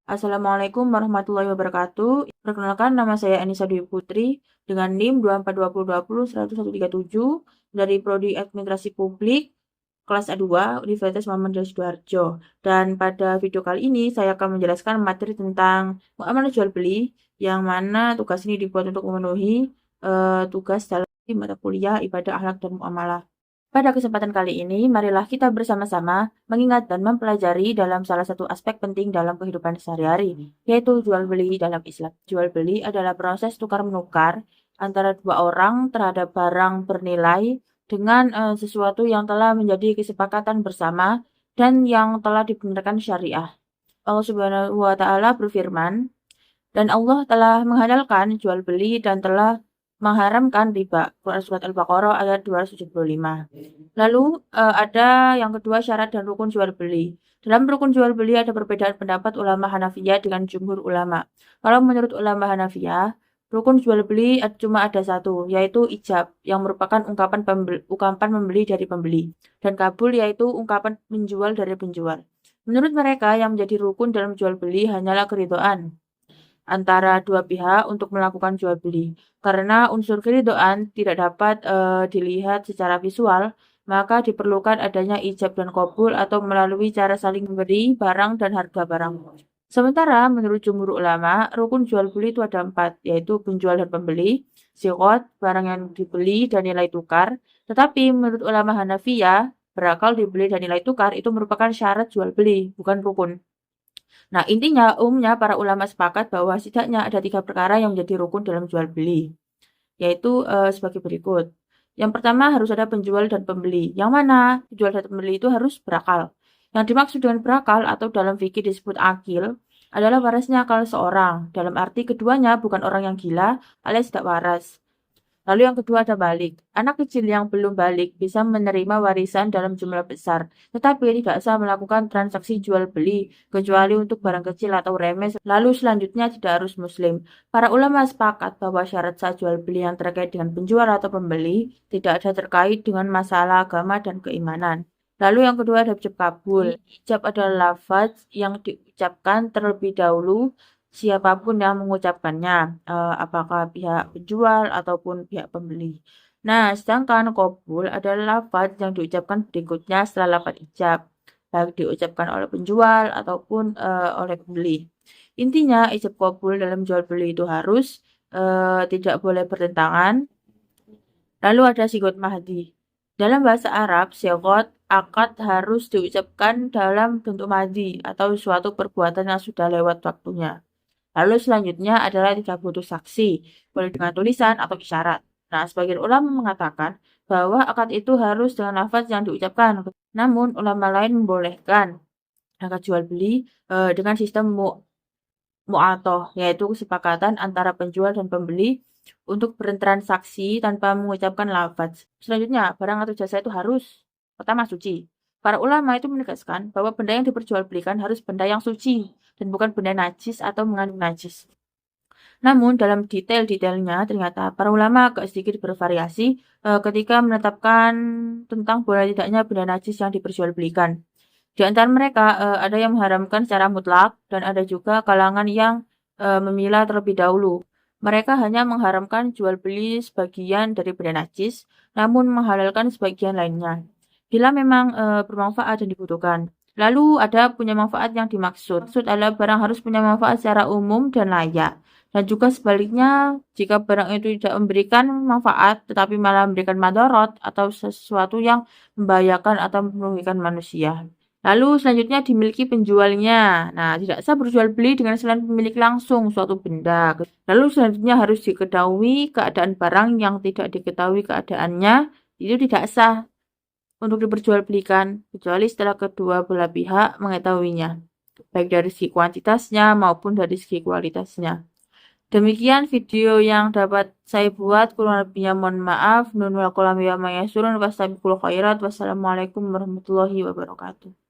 Assalamualaikum warahmatullahi wabarakatuh. Perkenalkan, nama saya Anissa Dwi Putri dengan NIM 2420201137 dari Prodi Administrasi Publik kelas A2 Universitas Muhammad Sidoarjo. Dan pada video kali ini saya akan menjelaskan materi tentang muamalah jual beli yang mana tugas ini dibuat untuk memenuhi tugas dalam mata kuliah ibadah akhlak dan muamalah. Pada kesempatan kali ini, marilah kita bersama-sama mengingat dan mempelajari dalam salah satu aspek penting dalam kehidupan sehari-hari, yaitu jual beli dalam Islam. Jual beli adalah proses tukar-menukar antara dua orang terhadap barang bernilai dengan sesuatu yang telah menjadi kesepakatan bersama dan yang telah dibenarkan syariah. Allah Subhanahu wa Ta'ala berfirman, dan Allah telah menghalalkan jual beli dan telah mengharamkan riba. Quran Surat Al-Baqarah ayat 275. Lalu ada yang kedua syarat dan rukun jual beli. Dalam rukun jual beli ada perbedaan pendapat ulama Hanafiyah dengan jumhur ulama. Kalau menurut ulama Hanafiyah, rukun jual beli cuma ada satu, yaitu ijab, yang merupakan ungkapan membeli dari pembeli. Dan kabul yaitu ungkapan menjual dari penjual. Menurut mereka yang menjadi rukun dalam jual beli hanyalah keridhaan antara dua pihak untuk melakukan jual beli. Karena unsur keridhaan tidak dapat dilihat secara visual, maka diperlukan adanya ijab dan qabul atau melalui cara saling memberi barang dan harga barang. Sementara menurut jumhur ulama, rukun jual beli itu ada 4, yaitu penjual dan pembeli, siqot, barang yang dibeli dan nilai tukar. Tetapi menurut ulama Hanafiyah, berakal dibeli dan nilai tukar itu merupakan syarat jual beli, bukan rukun. Nah, intinya umumnya para ulama sepakat bahwa setidaknya ada 3 perkara yang menjadi rukun dalam jual beli, yaitu sebagai berikut. Yang pertama harus ada penjual dan pembeli, yang mana penjual dan pembeli itu harus berakal. Yang dimaksud dengan berakal atau dalam fikih disebut akil adalah warasnya akal seorang, dalam arti keduanya bukan orang yang gila alias tidak waras. Lalu yang kedua ada balik. Anak kecil yang belum balik bisa menerima warisan dalam jumlah besar, tetapi tidak sah melakukan transaksi jual beli, kecuali untuk barang kecil atau remeh. Lalu selanjutnya tidak harus muslim. Para ulama sepakat bahwa syarat sah jual beli yang terkait dengan penjual atau pembeli tidak ada terkait dengan masalah agama dan keimanan. Lalu yang kedua ada ijab kabul. Ijab adalah lafaz yang diucapkan terlebih dahulu siapapun yang mengucapkannya, apakah pihak penjual ataupun pihak pembeli. Nah, sedangkan qabul adalah lafaz yang diucapkan berikutnya setelah lafaz ijab, baik diucapkan oleh penjual ataupun oleh pembeli. Intinya, ijab qabul dalam jual beli itu harus tidak boleh bertentangan. Lalu ada sigot mahdi. Dalam bahasa Arab, sigot akad harus diucapkan dalam bentuk mahdi atau suatu perbuatan yang sudah lewat waktunya. Lalu selanjutnya adalah tidak butuh saksi, boleh dengan tulisan atau isyarat. Nah, sebagian ulama mengatakan bahwa akad itu harus dengan lafaz yang diucapkan. Namun, ulama lain membolehkan akad jual beli dengan sistem mu'atoh, yaitu kesepakatan antara penjual dan pembeli untuk bertransaksi tanpa mengucapkan lafaz. Selanjutnya, barang atau jasa itu harus pertama suci. Para ulama itu menegaskan bahwa benda yang diperjualbelikan harus benda yang suci dan bukan benda najis atau mengandung najis. Namun dalam detail-detailnya ternyata para ulama agak sedikit bervariasi ketika menetapkan tentang boleh tidaknya benda najis yang diperjualbelikan. Di antara mereka ada yang mengharamkan secara mutlak dan ada juga kalangan yang memilah terlebih dahulu. Mereka hanya mengharamkan jual beli sebagian dari benda najis, namun menghalalkan sebagian lainnya. Bila memang bermanfaat dan dibutuhkan. Lalu ada punya manfaat yang dimaksud. Maksud adalah barang harus punya manfaat secara umum dan layak. Dan juga sebaliknya, jika barang itu tidak memberikan manfaat, tetapi malah memberikan madorot atau sesuatu yang membahayakan atau merugikan manusia. Lalu selanjutnya dimiliki penjualnya. Nah, tidak sah berjual beli dengan selain pemilik langsung suatu benda. Lalu selanjutnya harus diketahui keadaan barang yang tidak diketahui keadaannya, itu tidak sah untuk diperjualbelikan, kecuali setelah kedua belah pihak mengetahuinya, baik dari segi kuantitasnya maupun dari segi kualitasnya. Demikian video yang dapat saya buat, kurang lebihnya mohon maaf. Nun wal qalam wa ma yasurun, wassalamualaikum warahmatullahi wabarakatuh.